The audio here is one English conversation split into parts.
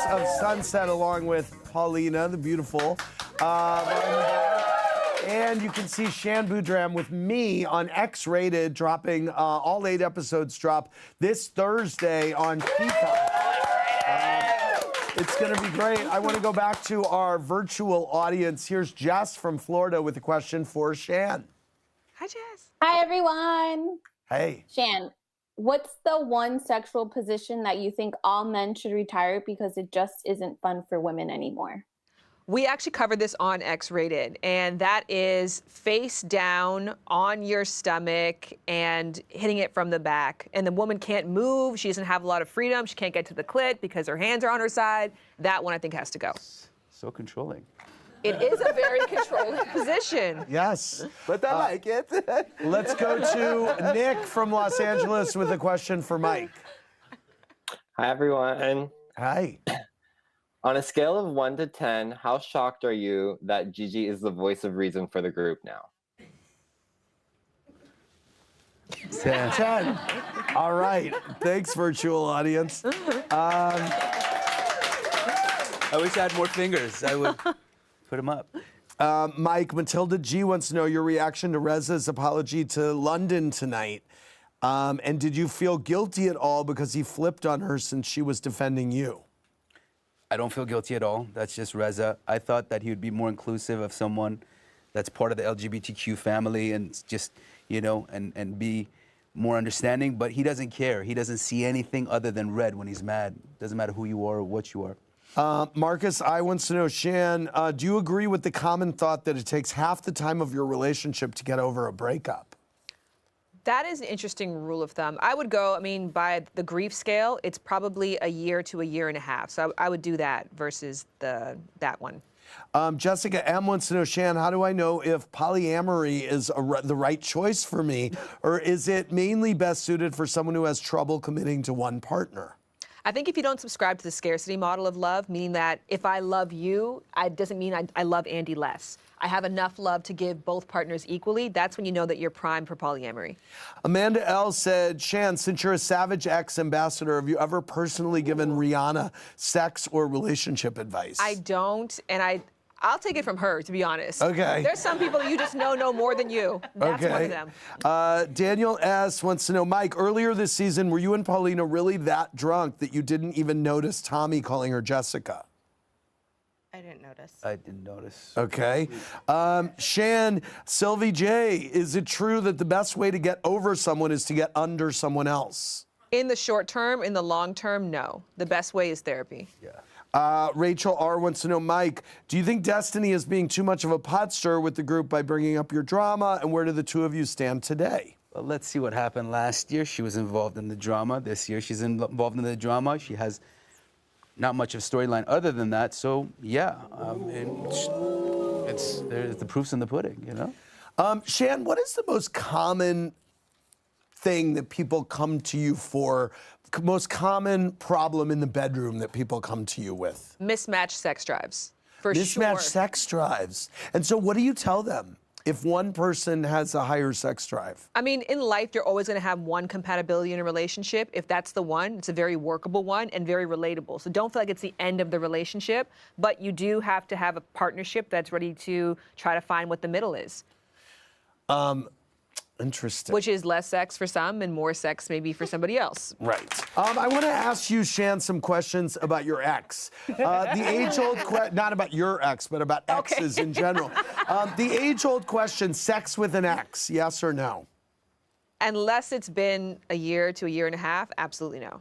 of Sunset along with Paulina, the beautiful. And you can see Shan Boodram with me on X-Rated, dropping all 8 episodes drop this Thursday on Peacock. It's going to be great. I want to go back to our virtual audience. Here's Jess from Florida with a question for Shan. Hi, Jess. Hi, everyone. Hey. Shan, what's the one sexual position that you think all men should retire because it just isn't fun for women anymore? We actually covered this on X-Rated, and that is face down on your stomach and hitting it from the back. And the woman can't move. She doesn't have a lot of freedom. She can't get to the clit because her hands are on her side. That one, I think, has to go. So controlling. It is a very controlling position. Yes. But I like it. Let's go to Nick from Los Angeles with a question for Mike. Hi, everyone. Hi. On a scale of 1 to 10, how shocked are you that Gigi is the voice of reason for the group now? 10. All right. Thanks, virtual audience. I wish I had more fingers. I would put them up. Mike, Matilda G wants to know your reaction to Reza's apology to London tonight. And did you feel guilty at all because he flipped on her since she was defending you? I don't feel guilty at all. That's just Reza. I thought that he would be more inclusive of someone that's part of the LGBTQ family and just, you know, and be more understanding. But he doesn't care. He doesn't see anything other than red when he's mad. Doesn't matter who you are or what you are. Marcus, I wants to know, Shan, do you agree with the common thought that it takes half the time of your relationship to get over a breakup? That is an interesting rule of thumb. I would go, I mean, by the grief scale, it's probably a year to a year and a half. So I would do that versus that one. Jessica M wants to know, Shan, how do I know if polyamory is the right choice for me, or is it mainly best suited for someone who has trouble committing to one partner? I think if you don't subscribe to the scarcity model of love, meaning that if I love you, it doesn't mean I love Andy less. I have enough love to give both partners equally. That's when you know that you're primed for polyamory. Amanda L said, Shan, since you're a Savage X ambassador, have you ever personally given Rihanna sex or relationship advice? I don't, and I'll take it from her, to be honest. Okay. There's some people you just know more than you. That's one of them. Daniel S. wants to know, Mike, earlier this season, were you and Paulina really that drunk that you didn't even notice Tommy calling her Jessica? I didn't notice. I didn't notice. Okay. Shan, Sylvie J, is it true that the best way to get over someone is to get under someone else? In the short term, in the long term, no. The best way is therapy. Yeah. Rachel R. wants to know, Mike, do you think Destiny is being too much of a pot stir with the group by bringing up your drama, and where do the two of you stand today? Well, let's see what happened last year. She was involved in the drama. This year she's involved in the drama. She has not much of a storyline other than that. So, yeah, the proof's in the pudding, you know? Shan, what is the most common thing that people come to you for, most common problem in the bedroom that people come to you with? Mismatched sex drives, for sure. Mismatched sex drives. And so what do you tell them if one person has a higher sex drive? I mean, in life, you're always going to have one compatibility in a relationship. If that's the one, it's a very workable one and very relatable. So don't feel like it's the end of the relationship, but you do have to have a partnership that's ready to try to find what the middle is. Interesting. Which is less sex for some and more sex maybe for somebody else. Right. I want to ask you, Shan, some questions about your ex. The age-old not about your ex, but about exes in general. The age-old question, sex with an ex, yes or no? Unless it's been a year to a year and a half, absolutely no.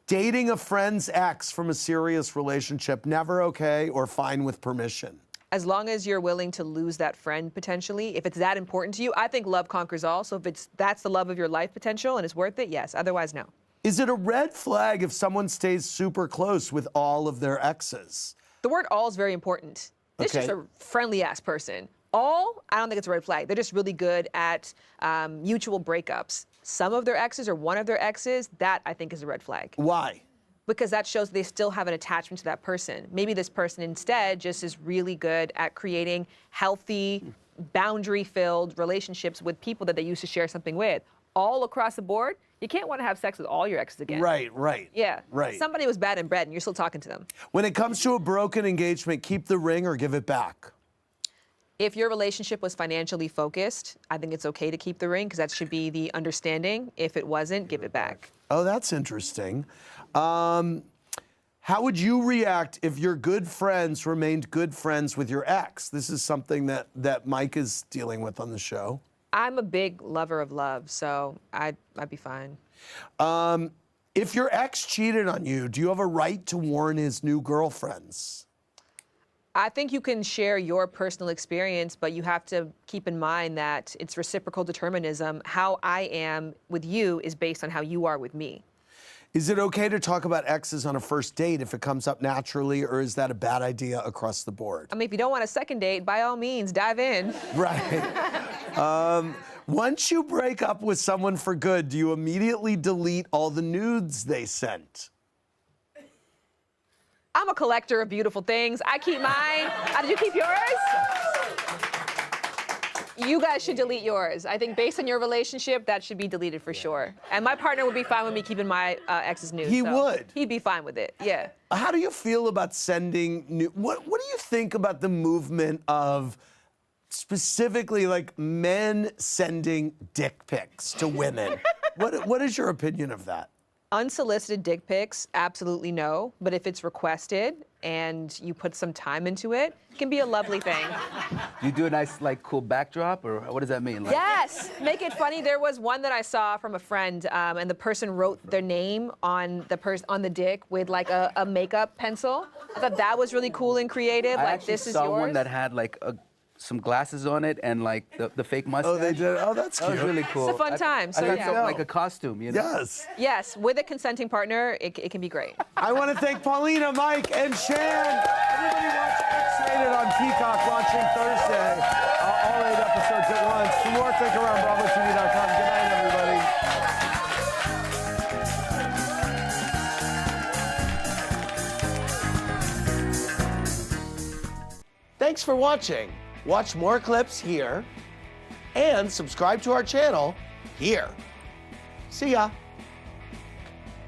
Dating a friend's ex from a serious relationship, never okay or fine with permission? As long as you're willing to lose that friend potentially, if it's that important to you, I think love conquers all. So if that's the love of your life potential and it's worth it, yes. Otherwise, no. Is it a red flag if someone stays super close with all of their exes? The word all is very important. This is just a friendly-ass person. All, I don't think it's a red flag. They're just really good at mutual breakups. Some of their exes or one of their exes, that I think is a red flag. Why? Because that shows they still have an attachment to that person. Maybe this person instead just is really good at creating healthy, boundary-filled relationships with people that they used to share something with. All across the board, You can't want to have sex with all your exes again. Right. Yeah. Right. Somebody was bad and bred, and you're still talking to them. When it comes to a broken engagement, keep the ring or give it back. If your relationship was financially focused, I think it's okay to keep the ring because that should be the understanding. If it wasn't, give it back. Oh, that's interesting. How would you react if your good friends remained good friends with your ex? This is something that Mike is dealing with on the show. I'm a big lover of love, so I'd be fine. If your ex cheated on you, do you have a right to warn his new girlfriends? I think you can share your personal experience, but you have to keep in mind that it's reciprocal determinism. How I am with you is based on how you are with me. Is it okay to talk about exes on a first date if it comes up naturally, or is that a bad idea across the board? I mean, if you don't want a second date, by all means, dive in. Right. Once you break up with someone for good, do you immediately delete all the nudes they sent? I'm a collector of beautiful things. I keep mine. Did you keep yours? You guys should delete yours. I think based on your relationship, that should be deleted for sure. And my partner would be fine with me keeping my ex's nudes. He would? He'd be fine with it, yeah. How do you feel about sending what do you think about the movement of specifically like men sending dick pics to women? What is your opinion of that? Unsolicited dick pics, absolutely no. But if it's requested and you put some time into it, it can be a lovely thing. You do a nice, like, cool backdrop, or what does that mean? Like, Yes, make it funny. There was one that I saw from a friend, and the person wrote their name on the dick with like a makeup pencil. I thought that was really cool and creative. I Like, actually this is saw yours. one that had like some glasses on it and like the fake mustache. Oh, they did. Oh, that's That cute. was really cool. It's a fun time, so I thought yeah. something like a costume, you know? Yes. Yes, with a consenting partner, it can be great. I want to thank Paulina, Mike, and Shan. Everybody watch X-Rated on Peacock, launching Thursday. All 8 episodes at once. For more, click around BravoTV.com. Good night, everybody. Thanks for watching. Watch more clips here and subscribe to our channel here. See ya.